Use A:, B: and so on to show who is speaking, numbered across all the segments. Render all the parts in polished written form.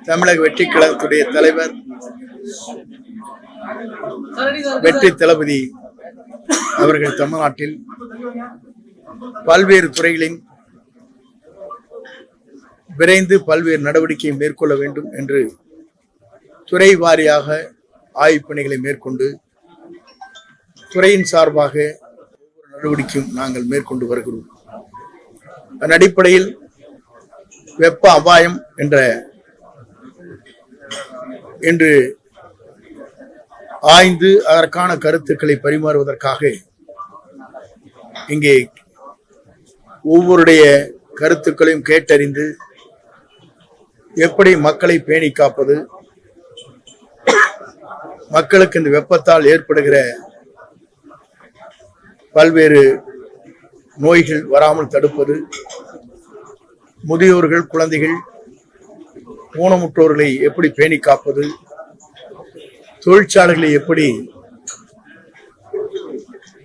A: தமிழக வெற்றி கழகத்துடைய தலைவர் வெற்றி தளபதி அவர்கள் தமிழ்நாட்டில் பல்வேறு துறைகளின் விரைந்து பல்வேறு நடவடிக்கையை மேற்கொள்ள வேண்டும் என்று துறை வாரியாக ஆய்வுப் பணிகளை மேற்கொண்டு துறையின் சார்பாக ஒவ்வொரு நடவடிக்கையும் நாங்கள் மேற்கொண்டு வருகிறோம். அதன் அடிப்படையில் வெப்ப அபாயம் என்று ஆய்ந்து அதற்கான கருத்துக்களை பரிமாறுவதற்காக இங்கே ஒவ்வொருடைய கருத்துக்களையும் கேட்டறிந்து எப்படி மக்களை பேணி காப்பது, மக்களுக்கு இந்த வெப்பத்தால் ஏற்படுகிற பல்வேறு நோய்கள் வராமல் தடுப்பது, முதியோர்கள், குழந்தைகள், ஊனமுற்றோர்களை எப்படி பேணி காப்பது, தொழிற்சாலைகளை எப்படி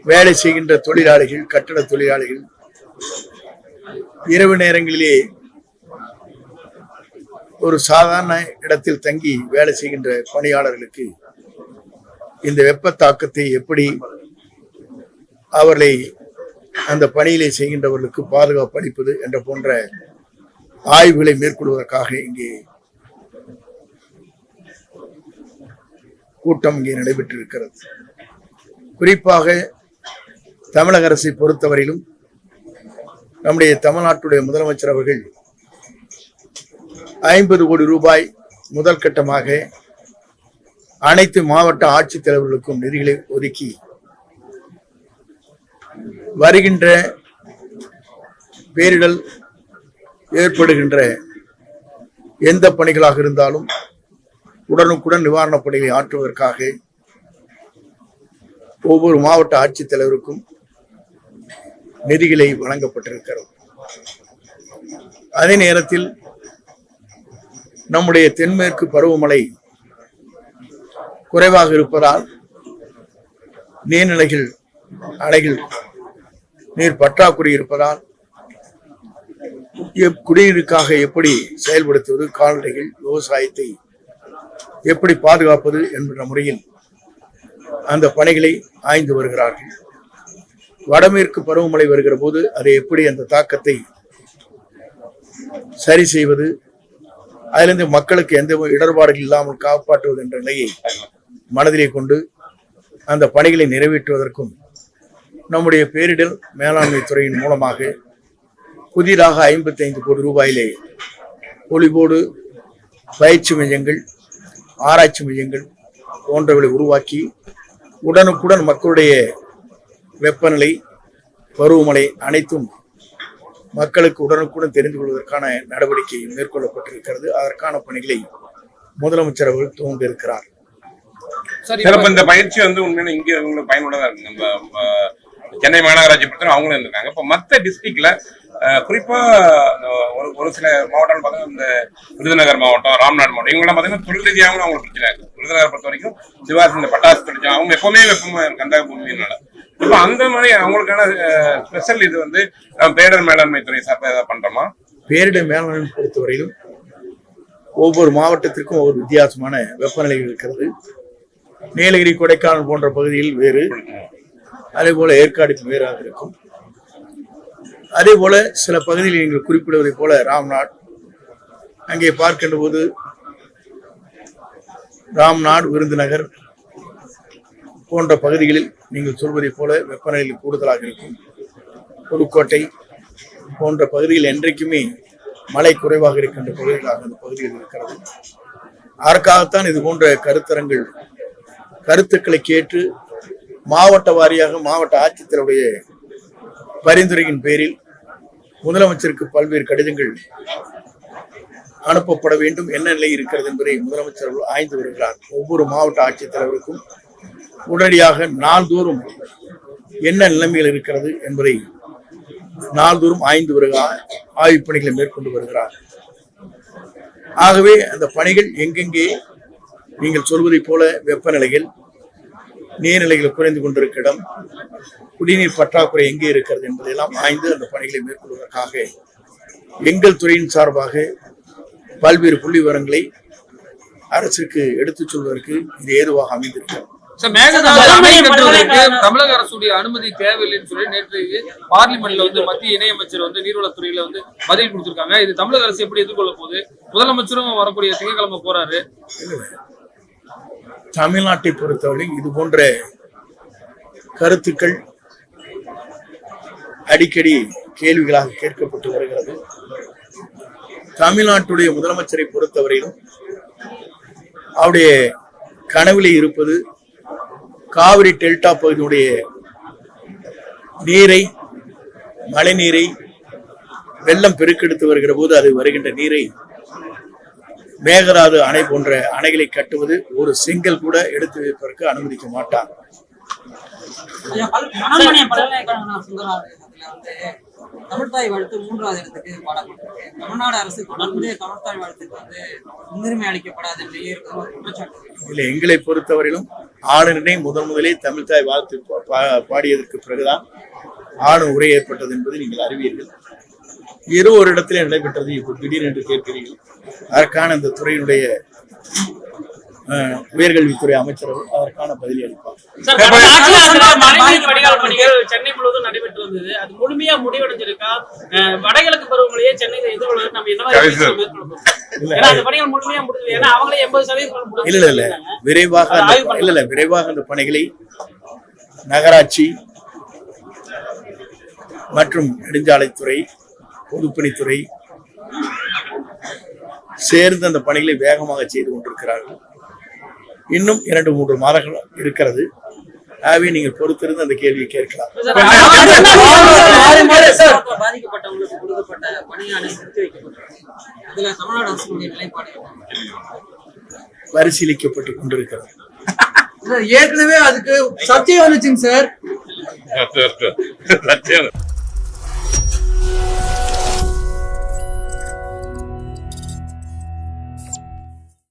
A: வேலை செய்கின்ற தொழிலாளிகள், கட்டட தொழிலாளிகள் இரவு நேரங்களிலே ஒரு சாதாரண இடத்தில் தங்கி வேலை செய்கின்ற பணியாளர்களுக்கு இந்த வெப்ப தாக்கத்தை எப்படி அவர்களை அந்த பணியிலே செய்கின்றவர்களுக்கு பாதுகாப்பு அளிப்பது என்ற போன்ற ஆய்வுகளை மேற்கொள்வதற்காக இங்கே கூட்டம் இங்கே நடைபெற்றிருக்கிறது. குறிப்பாக தமிழக அரசை பொறுத்தவரையிலும் நம்முடைய தமிழ்நாட்டுடைய முதலமைச்சர் அவர்கள் 50 கோடி ரூபாய் முதல் கட்டமாக அனைத்து மாவட்ட ஆட்சித்தலைவர்களுக்கும் நிதிகளை ஒதுக்கி வருகின்ற பேரிடர் ஏற்படுகின்ற எந்த பணிகளாக இருந்தாலும் உடனுக்குடன் நிவாரணப் பணிகளை ஆற்றுவதற்காக ஒவ்வொரு மாவட்ட ஆட்சித்தலைவருக்கும் நிதிகளை வழங்கப்பட்டிருக்கிறது. அதே நேரத்தில் நம்முடைய தென்மேற்கு பருவமழை குறைவாக இருப்பதால் நீர்நிலைகள், அணைகள் நீர் பற்றாக்குறை இருப்பதால் குடிநீருக்காக எப்படி செயல்படுத்துவது, கால்நடைகள், விவசாயத்தை எப்படி பாதுகாப்பது என்ற முறையில் அந்த பணிகளை ஆய்ந்து வருகிறார்கள். வடமேற்கு பருவமழை வருகிற போது அதை எப்படி அந்த தாக்கத்தை சரி செய்வது, அதிலிருந்து மக்களுக்கு எந்த இடர்பாடுகள் இல்லாமல் காப்பாற்றுவது என்ற நிலையை மனதிலே கொண்டு அந்த பணிகளை நிறைவேற்றுவதற்கும் நம்முடைய பேரிடர் மேலாண்மை துறையின் மூலமாக புதிதாக 55 கோடி ரூபாயிலே ஒளிபோடு பயிற்சி மையங்கள், ஆராய்ச்சி மையங்கள் போன்றவர்களை உருவாக்கி உடனுக்குடன் மக்களுடைய வெப்பநிலை, பருவமழை அனைத்தும் மக்களுக்கு உடனுக்குடன் தெரிந்து கொள்வதற்கான நடவடிக்கை மேற்கொள்ளப்பட்டிருக்கிறது. அதற்கான பணிகளை முதலமைச்சர் அவர்கள் துவங்க இருக்கிறார்.
B: இந்த பயிற்சி உண்மையில இங்க உங்களுக்கு பயனுள்ளதா இருக்கு. நம்ம சென்னை மாநகராட்சி பொறுத்தவரை அவங்களும் இருந்திருக்காங்க. இப்போ மற்ற டிஸ்ட்ரிக்ட்ல குறிப்பா ஒரு சில மாவட்டம் பார்த்தீங்கன்னா இந்த விருதுநகர் மாவட்டம், ராம்நாத் மாவட்டம், இவங்கெல்லாம் பார்த்தீங்கன்னா தொழில் ரீதியாகவும் அவங்களுக்கு பிரச்சனை இருக்கு. விருதுநகர் பொறுத்த வரைக்கும் சிவாசி இந்த பட்டாசு தொழிற்சாலை அவங்க எப்பவுமே வெப்பமா இருக்கு அந்த பூமியினால. இப்போ அந்த மாதிரி அவங்களுக்கான ஸ்பெஷல் இது பேரிடர் மேலாண்மை துறை சார்பாக ஏதாவது பண்றோமா?
A: பேரிடர் மேலாண்மை பொறுத்தவரையிலும் ஒவ்வொரு மாவட்டத்திற்கும் ஒவ்வொரு வித்தியாசமான வெப்பநிலைகள் இருக்கிறது. நீலகிரி, கொடைக்கானல் போன்ற பகுதியில் வேறு, அதே போல ஏற்காடுக்கு வேறாக இருக்கும். அதே போல சில பகுதியில் நீங்கள் குறிப்பிடுவதை போல ராம்நாட், அங்கே பார்க்கின்ற போது ராம்நாட், விருதுநகர் போன்ற பகுதிகளில் நீங்கள் சொல்வதை போல வெப்பநிலை கூடுதலாக இருக்கும். புதுக்கோட்டை போன்ற பகுதியில் என்றைக்குமே மழை குறைவாக இருக்கின்ற பகுதிகளாக அந்த பகுதியில் இருக்கிறது. அதற்காகத்தான் இது போன்ற கருத்தரங்கள், கருத்துக்களை கேட்டு மாவட்ட வாரியாக மாவட்ட ஆட்சித்தலைவருடைய பரிந்துரையின் பேரில் முதலமைச்சருக்கு பல்வேறு கடிதங்கள் அனுப்பப்பட வேண்டும். என்ன நிலை இருக்கிறது என்பதை முதலமைச்சர் ஆய்ந்து வருகிறார். ஒவ்வொரு மாவட்ட ஆட்சித்தலைவருக்கும் உடனடியாக நாள்தோறும் என்ன நிலைமையில் இருக்கிறது என்பதை நாள்தோறும் ஆய்ந்து வருகிறார், ஆய்வுப் பணிகளை மேற்கொண்டு வருகிறார். ஆகவே அந்த பணிகள் எங்கெங்கே நீங்கள் சொல்வதை போல வெப்பநிலைகள், நீர்நிலைகள் குறைந்து கொண்டிருக்க இடம், குடிநீர் பற்றாக்குறை எங்கே இருக்கிறது என்பதையெல்லாம் ஆய்ந்து அந்த பணிகளை மேற்கொள்வதற்காக எங்கள் துறையின் சார்பாக பல்வேறு புள்ளி விவரங்களை அரசுக்கு எடுத்துச் சொல்வதற்கு இது ஏதுவாக அமைந்திருக்கிறது.
C: சார், மேகதாது அணை கட்டுவதற்கு தமிழக அரசுடைய அனுமதி தேவையில்லைன்னு சொல்லி நேற்று பார்லிமெண்ட்ல வந்து மத்திய இணையமைச்சர் வந்து நீர்வளத்துறையில வந்து பதில் கொடுத்திருக்காங்க. இது தமிழக அரசு எப்படி எதிர்கொள்ள போகுது? முதலமைச்சரும் வரக்கூடிய திங்கட்கிழமை போறாரு.
A: தமிழ்நாட்டை பொறுத்தவரை இது போன்ற கருத்துக்கள் அடிக்கடி கேள்விகளாக கேட்கப்பட்டு வருகிறது. தமிழ்நாட்டுடைய முதலமைச்சரை பொறுத்தவரையிலும் அவருடைய கனவிலே இருப்பது காவிரி டெல்டா பகுதியுடைய நீரை, மழை நீரை, வெள்ளம் பெருக்கெடுத்து வருகிற போது அது வருகின்ற நீரை மேகதாது அணை போன்ற அணைகளை கட்டுவது ஒரு செங்கல் கூட எடுத்து வைப்பதற்கு அனுமதிக்க மாட்டார்.
D: தமிழ்தாய் வாழ்த்து 3வது இடத்துக்கு பாடப்பட்டிருக்கு. தமிழ்நாடு அரசு தொடர்ந்து தமிழ்தாய் வாழ்த்துக்கு வந்து முன்னுரிமை அளிக்கப்படாது என்று குற்றச்சாட்டு.
A: இல்லை, எங்களை பொறுத்தவரையிலும் ஆளுநரை முதலே தமிழ்தாய் வாழ்த்து பாடியதற்கு பிறகுதான் ஆளுநர் உரை ஏற்பட்டது என்பது நீங்கள் அறிவீர்கள். ஒரு இடத்திலே நடைபெற்றது. இப்போ திடீரென்று கேட்கிறீர்கள். அதற்கான இந்த துறையினுடைய உயர்கல்வித்துறை அமைச்சர் அதற்கான பதிலை அளிப்பார்.
E: சென்னை முழுவதும் நடைபெற்று வந்தது. அது முழுமையா முடிவடைஞ்சிருக்கா? வடகிழக்கு பருவமழையே சென்னையில எதிர்கொள்வது நம்ம என்ன மாதிரி பணிகள் முழுமையா முடிஞ்சது? ஏன்னா அவங்களே 80%
A: இல்ல விரைவாக அந்த பணிகளை நகராட்சி மற்றும் நெடுஞ்சாலைத்துறை, பொதுப்பணித்துறை சேர்ந்து அந்த பணிகளை வேகமாக செய்து கொண்டிருக்கிறார்கள். இன்னும் 2-3 மாதங்கள் இருக்கிறது. ஆகவே நீங்கள் பொறுத்திருந்து அந்த கேள்வியை கேட்கலாம்.
D: பாதிக்கப்பட்டவங்களுக்கு கொடுக்கப்பட்ட பணியாணை நிறுத்தி வைக்கப்பட்டிருக்கு. அதுல தமிழ்நாடு அரசுடைய நிலைப்பாடு
A: பரிசீலிக்கப்பட்டுக் கொண்டிருக்கிறது.
F: ஏற்கனவே அதுக்கு சர்ச்சை வந்துச்சுங்க சார்.